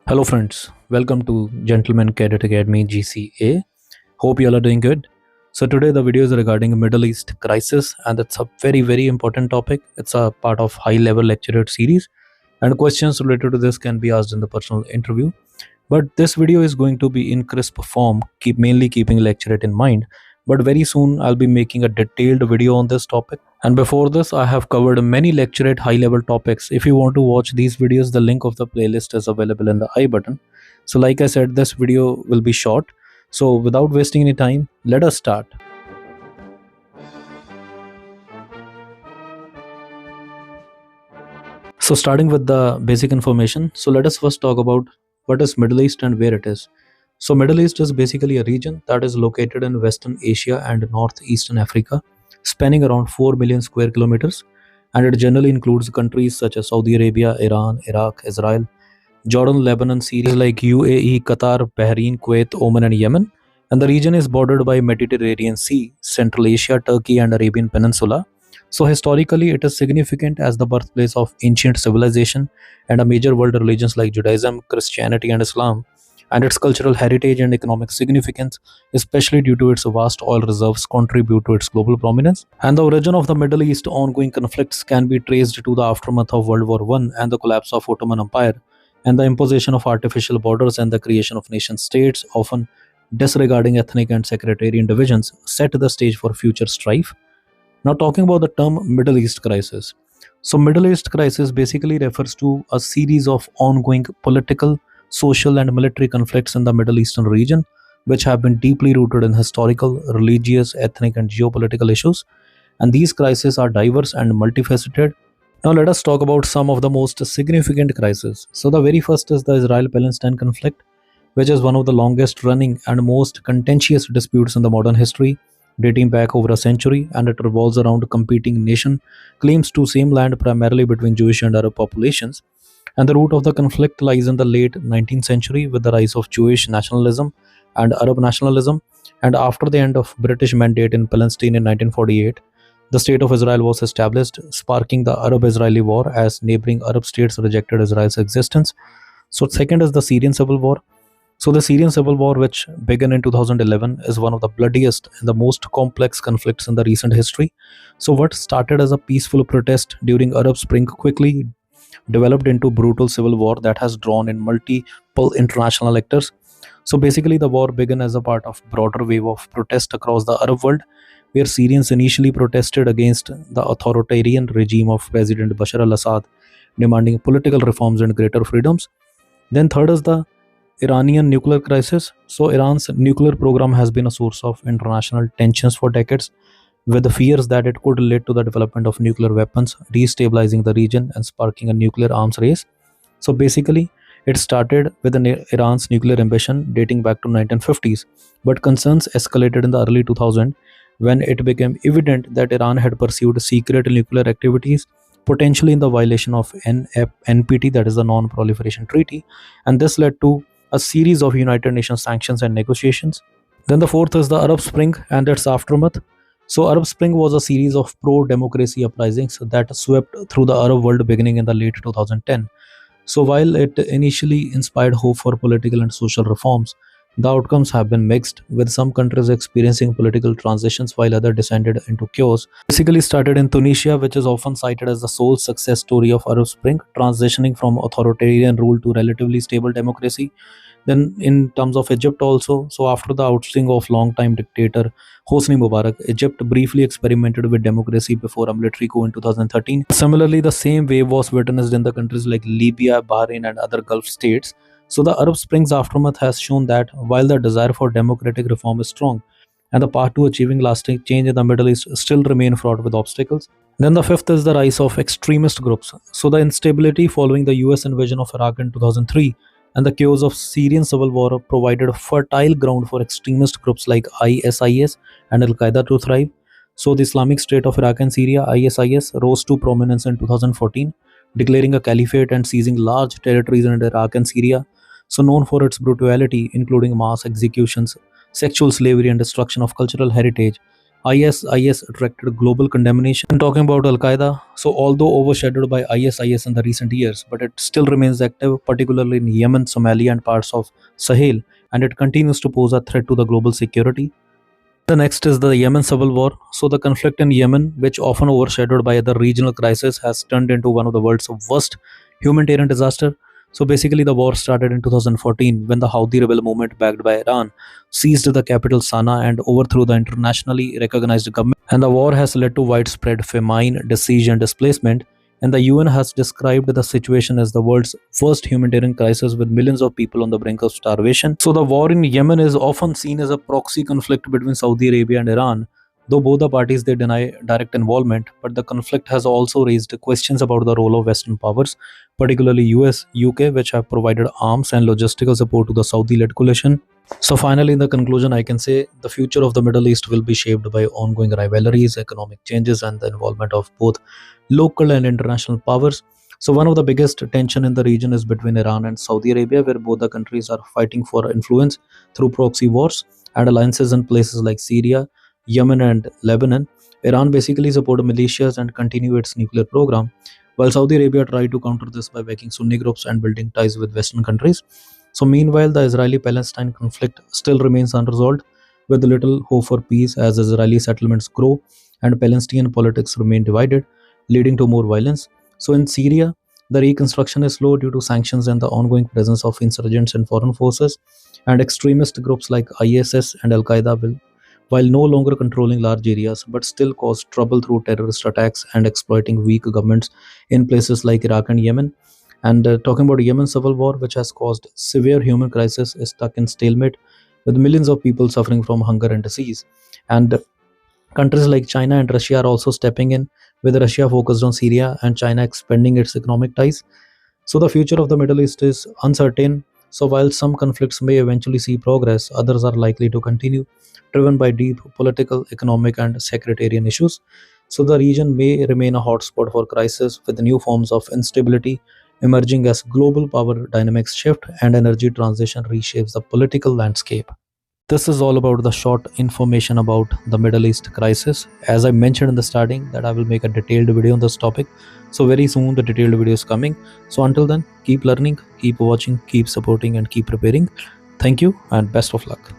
Hello, friends. Welcome to Gentleman Cadet Academy GCA. Hope you all are doing good. So, today the video is regarding Middle East crisis, and it's a very important topic. It's a part of high level lecture series, and questions related to this can be asked in the personal interview. But this video is going to be in crisp form, mainly keeping lecturate in mind. But very soon I'll be making a detailed video on this topic. And before this, I have covered many lecturate high level topics. If you want to watch these videos, the link of the playlist is available in the I button. So like I said, this video will be short. So without wasting any time, let us start. So starting with the basic information, so let us first talk about what is Middle East and where it is. So Middle East is basically a region that is located in Western Asia and Northeastern Africa, spanning around 4 million square kilometers, and it generally includes countries such as Saudi Arabia, Iran, Iraq, Israel, Jordan, Lebanon, Syria like UAE, Qatar, Bahrain, Kuwait, Oman and Yemen. And the region is bordered by Mediterranean Sea, Central Asia, Turkey and Arabian Peninsula. So historically it is significant as the birthplace of ancient civilization and a major world religions like Judaism, Christianity and Islam, and its cultural heritage and economic significance, especially due to its vast oil reserves, contribute to its global prominence. And the origin of the Middle East ongoing conflicts can be traced to the aftermath of World War I and the collapse of Ottoman Empire, and the imposition of artificial borders and the creation of nation states, often disregarding ethnic and sectarian divisions, set the stage for future strife. Now, talking about the term Middle East crisis. So, Middle East crisis basically refers to a series of ongoing political, social, and military conflicts in the Middle Eastern region, which have been deeply rooted in historical, religious, ethnic, and geopolitical issues. And these crises are diverse and multifaceted. Now, let us talk about some of the most significant crises. So, the very first is the Israel Palestine conflict, which is one of the longest running and most contentious disputes in the modern history, dating back over a century, and it revolves around competing nation claims to same land primarily between Jewish and Arab populations. And the root of the conflict lies in the late 19th century with the rise of Jewish nationalism and Arab nationalism. And after the end of British mandate in Palestine in 1948, the state of Israel was established, sparking the Arab-Israeli War as neighboring Arab states rejected Israel's existence. So, second is the Syrian Civil War. So, the Syrian Civil War, which began in 2011, is one of the bloodiest and the most complex conflicts in the recent history. So, what started as a peaceful protest during Arab Spring quickly developed into brutal civil war that has drawn in multiple international actors. So, basically, the war began as a part of broader wave of protest across the Arab world, where Syrians initially protested against the authoritarian regime of President Bashar al-Assad, demanding political reforms and greater freedoms. Then, third is the Iranian nuclear crisis. So, Iran's nuclear program has been a source of international tensions for decades, with the fears that it could lead to the development of nuclear weapons, destabilizing the region and sparking a nuclear arms race. So, basically, it started with Iran's nuclear ambition dating back to 1950s, but concerns escalated in the early 2000s when it became evident that Iran had pursued secret nuclear activities, potentially in the violation of NPT, that is the Non-Proliferation Treaty, and this led to a series of United Nations sanctions and negotiations. Then the fourth is the Arab Spring and its aftermath. So Arab Spring was a series of pro-democracy uprisings that swept through the Arab world beginning in the late 2010. So while it initially inspired hope for political and social reforms, the outcomes have been mixed, with some countries experiencing political transitions while others descended into chaos. Basically started in Tunisia, which is often cited as the sole success story of Arab Spring, transitioning from authoritarian rule to relatively stable democracy. Then in terms of Egypt also, so after the ousting of long-time dictator Hosni Mubarak, Egypt briefly experimented with democracy before a military coup in 2013. Similarly, the same wave was witnessed in the countries like Libya, Bahrain and other Gulf states. So the Arab Spring's aftermath has shown that while the desire for democratic reform is strong, and the path to achieving lasting change in the Middle East still remain fraught with obstacles. Then the fifth is the rise of extremist groups. So the instability following the US invasion of Iraq in 2003 and the chaos of Syrian civil war provided a fertile ground for extremist groups like ISIS and Al-Qaeda to thrive. So the Islamic State of Iraq and Syria, ISIS, rose to prominence in 2014, declaring a caliphate and seizing large territories in Iraq and Syria. So known for its brutality, including mass executions, sexual slavery, and destruction of cultural heritage. ISIS attracted global condemnation. And talking about Al Qaeda, so although overshadowed by ISIS in the recent years, but it still remains active, particularly in Yemen, Somalia, and parts of Sahel, and it continues to pose a threat to the global security. The next is the Yemen civil war. So the conflict in Yemen, which often overshadowed by other regional crises, has turned into one of the world's worst humanitarian disaster. So basically, the war started in 2014 when the Houthi rebel movement, backed by Iran, seized the capital Sana'a and overthrew the internationally recognized government. And the war has led to widespread famine, disease, and displacement. And the UN has described the situation as the world's worst humanitarian crisis with millions of people on the brink of starvation. So, the war in Yemen is often seen as a proxy conflict between Saudi Arabia and Iran. Though both the parties they deny direct involvement, but the conflict has also raised questions about the role of Western powers, particularly US, UK, which have provided arms and logistical support to the Saudi-led coalition. So finally, in the conclusion, I can say the future of the Middle East will be shaped by ongoing rivalries, economic changes, and the involvement of both local and international powers. So one of the biggest tension in the region is between Iran and Saudi Arabia, where both the countries are fighting for influence through proxy wars and alliances in places like Syria, Yemen, and Lebanon. Iran basically support militias and continue its nuclear program, while Saudi Arabia tried to counter this by backing Sunni groups and building ties with Western countries. So, meanwhile, the Israeli Palestine conflict still remains unresolved, with little hope for peace as Israeli settlements grow and Palestinian politics remain divided, leading to more violence. So, in Syria, the reconstruction is slow due to sanctions and the ongoing presence of insurgents and foreign forces, and extremist groups like ISIS and Al Qaeda will, while no longer controlling large areas, but still cause trouble through terrorist attacks and exploiting weak governments in places like Iraq and Yemen. And talking about Yemen civil war, which has caused severe human crisis, is stuck in stalemate with millions of people suffering from hunger and disease. And countries like China and Russia are also stepping in, with Russia focused on Syria and China expanding its economic ties. So the future of the Middle East is uncertain. So while some conflicts may eventually see progress, others are likely to continue, driven by deep political, economic, and sectarian issues. So the region may remain a hotspot for crisis, with new forms of instability emerging as global power dynamics shift and energy transition reshapes the political landscape. This is all about the short information about the Middle East crisis. As I mentioned in the starting that I will make a detailed video on this topic. So very soon the detailed video is coming. So until then, keep learning, keep watching, keep supporting, and keep preparing. Thank you and best of luck.